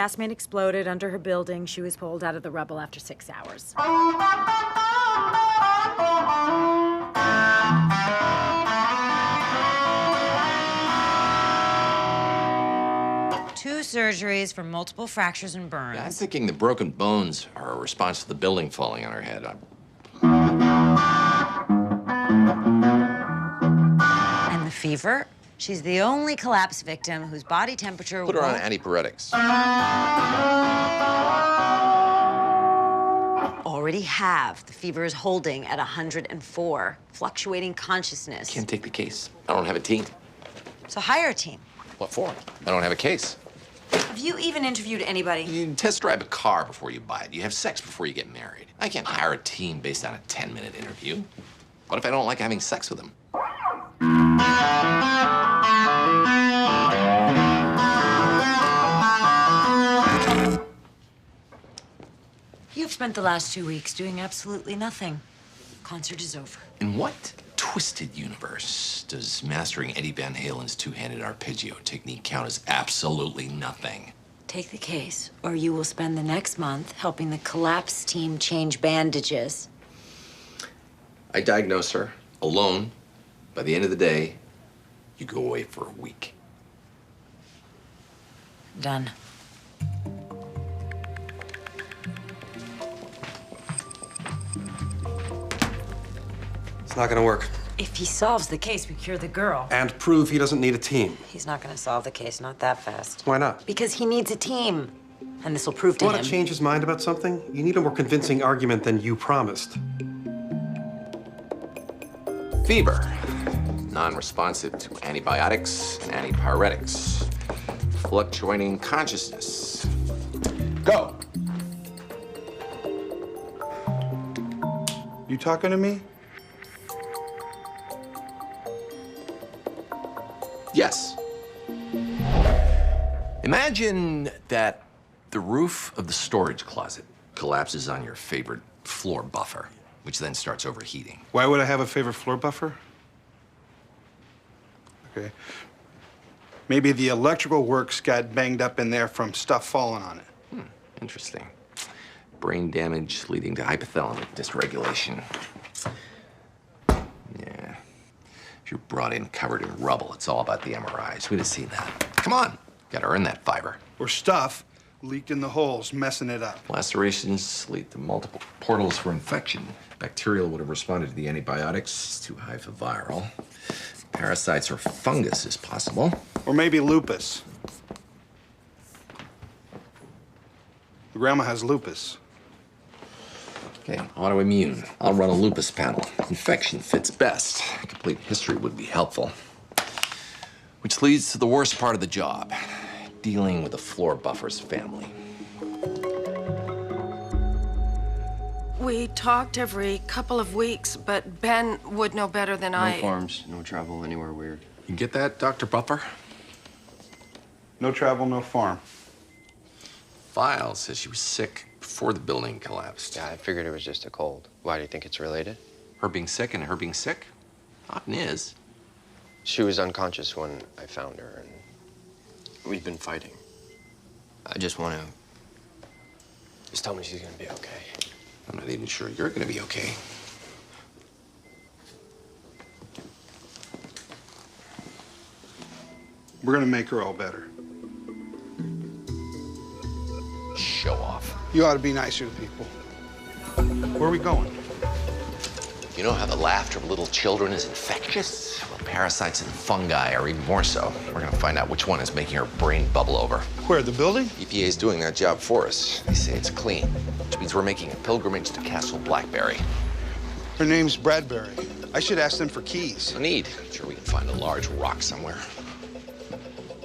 gas main exploded under her building. She was pulled out of the rubble after 6 hours. 2 surgeries for multiple fractures and burns. Yeah, I'm thinking the broken bones are a response to the building falling on her head. And the fever? She's the only collapse victim whose body temperature Put her on antipyretics. already have. The fever is holding at 104, fluctuating consciousness. Can't take the case. I don't have a team. So hire a team. What for? I don't have a case. Have you even interviewed anybody? You test drive a car before you buy it. You have sex before you get married. I can't hire a team based on a 10-minute interview. What if I don't like having sex with them? You've spent the last 2 weeks doing absolutely nothing. Concert is over. In what twisted universe does mastering Eddie Van Halen's two-handed arpeggio technique count as absolutely nothing? Take the case, or you will spend the next month helping the collapse team change bandages. I diagnose her alone. By the end of the day, you go away for a week. Done. It's not gonna work. If he solves the case, we cure the girl. And prove he doesn't need a team. He's not gonna solve the case, not that fast. Why not? Because he needs a team. And this will prove to Want him. to change his mind about something? You need a more convincing argument than you promised. Fever. Non-responsive to antibiotics and antipyretics. Fluctuating consciousness. Go. You talking to me? Yes. Imagine that the roof of the storage closet collapses on your favorite floor buffer, which then starts overheating. Why would I have a favorite floor buffer? Okay. Maybe the electrical works got banged up in there from stuff falling on it. Interesting. Brain damage leading to hypothalamic dysregulation. Yeah. If you're brought in covered in rubble, it's all about the MRIs. We'd have seen that. Come on. Gotta earn that fiber. Or stuff leaked in the holes, messing it up. Lacerations lead to multiple portals for infection. Bacterial would have responded to the antibiotics. It's too high for viral. Parasites or fungus is possible. Or maybe lupus. Grandma has lupus. Okay, autoimmune. I'll run a lupus panel. Infection fits best. Complete history would be helpful. Which leads to the worst part of the job, dealing with the floor buffer's family. We talked every couple of weeks, but Ben would know better than I. No farms, no travel anywhere weird. You get that, Dr. Buffer? No travel, no farm. File says she was sick before the building collapsed. Yeah, I figured it was just a cold. Why, do you think it's related? Her being sick and her being sick? Often is. She was unconscious when I found her, and we've been fighting. I just want to... Just tell me she's gonna be okay. I'm not even sure you're gonna be okay. We're gonna make her all better. Show off. You ought to be nicer to people. Where are we going? You know how the laughter of little children is infectious? Well, parasites and fungi are even more so. We're gonna find out which one is making her brain bubble over. Where, the building? EPA's doing that job for us. They say it's clean, which means we're making a pilgrimage to Castle Blackberry. Her name's Bradbury. I should ask them for keys. No need. I'm sure we can find a large rock somewhere.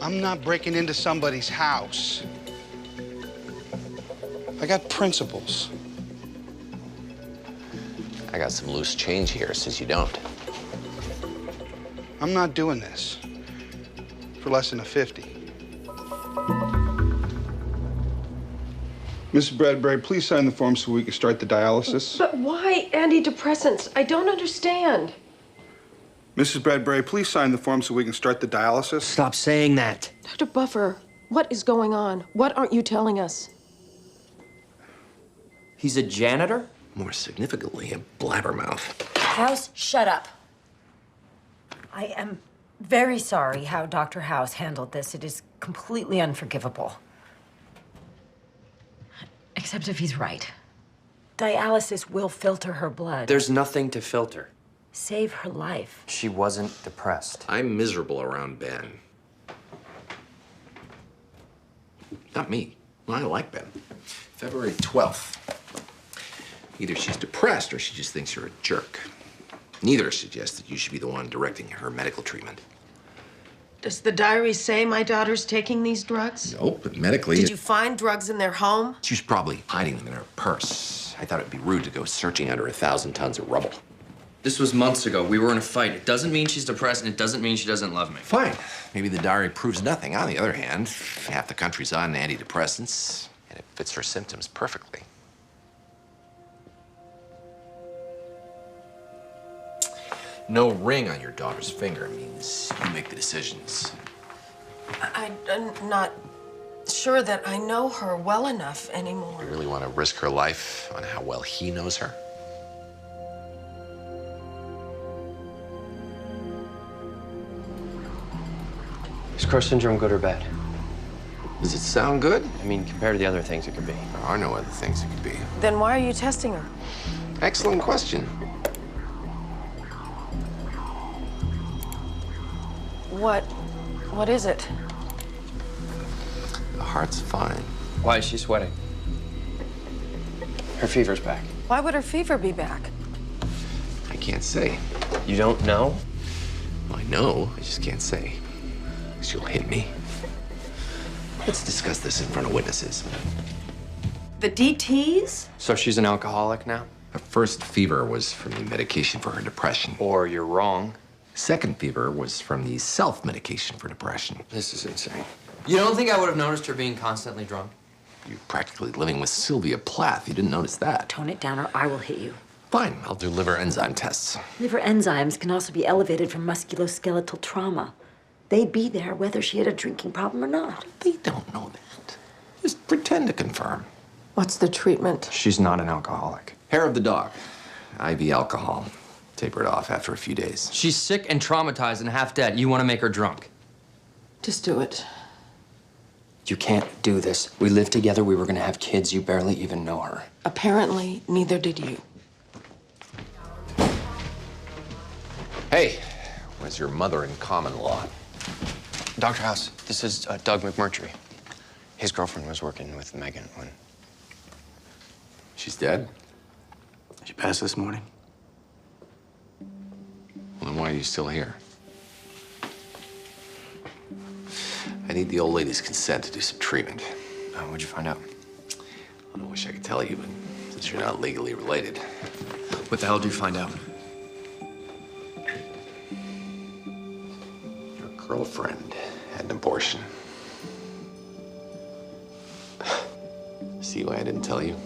I'm not breaking into somebody's house. I got principles. I got some loose change here, says you don't. I'm not doing this for less than a 50. Mrs. Bradbury, please sign the form so we can start the dialysis. But why antidepressants? I don't understand. Mrs. Bradbury, please sign the form so we can start the dialysis. Stop saying that. Dr. Buffer, What is going on? What aren't you telling us? He's a janitor? More significantly, a blabbermouth. House, shut up. I am very sorry how Dr. House handled this. It is completely unforgivable. Except if he's right. Dialysis will filter her blood. There's nothing to filter. Save her life. She wasn't depressed. I'm miserable around Ben. Not me. I like Ben. February 12th. Either she's depressed or she just thinks you're a jerk. Neither suggests that you should be the one directing her medical treatment. Does the diary say my daughter's taking these drugs? Nope, but medically... Did you find drugs in their home? She was probably hiding them in her purse. I thought it'd be rude to go searching under 1,000 tons of rubble. This was months ago. We were in a fight. It doesn't mean she's depressed, and it doesn't mean she doesn't love me. Fine. Maybe the diary proves nothing. On the other hand, half the country's on antidepressants, and it fits her symptoms perfectly. No ring on your daughter's finger means you make the decisions. I'm not sure that I know her well enough anymore. You really want to risk her life on how well he knows her? Is Crow syndrome good or bad? Does it sound good? I mean, compared to the other things it could be. There are no other things it could be. Then why are you testing her? Excellent question. What is it? The heart's fine. Why is she sweating? Her fever's back. Why would her fever be back? I can't say. You don't know? I know, I just can't say. She'll hit me. Let's discuss this in front of witnesses. The DTs? So she's an alcoholic now? Her first fever was from the medication for her depression. Or you're wrong. Second fever was from the self-medication for depression. This is insane. You don't think I would have noticed her being constantly drunk? You're practically living with Sylvia Plath. You didn't notice that. Tone it down or I will hit you. Fine, I'll do liver enzyme tests. Liver enzymes can also be elevated from musculoskeletal trauma. They'd be there whether she had a drinking problem or not. They don't know that. Just pretend to confirm. What's the treatment? She's not an alcoholic. Hair of the dog. IV alcohol. Taper it off after a few days. She's sick and traumatized and half dead. You want to make her drunk? Just do it. You can't do this. We lived together. We were going to have kids. You barely even know her. Apparently, neither did you. Hey, where's your mother in common law? Dr. House, this is Doug McMurtry. His girlfriend was working with Megan when... She's dead? She passed this morning. Well, then why are you still here? I need the old lady's consent to do some treatment. What'd you find out? I wish I could tell you, but since you're not legally related. What the hell did you find out? Your girlfriend had an abortion. See why I didn't tell you?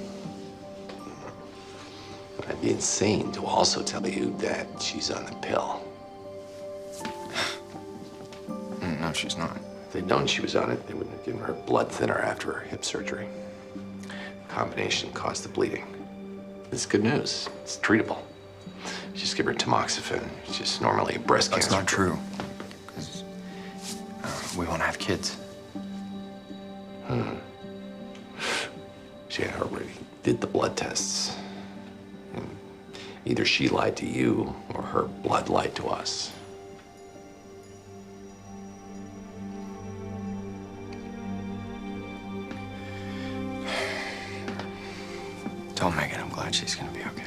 I'd be insane to also tell you that she's on the pill. No, she's not. If they'd known she was on it, they wouldn't have given her blood thinner after her hip surgery. The combination caused the bleeding. This is good news. It's treatable. Just give her tamoxifen. It's just normally a breast cancer. That's not true. 'Cause, we want to have kids. She already did the blood tests. And either she lied to you or her blood lied to us. Tell Megan I'm glad she's going to be okay.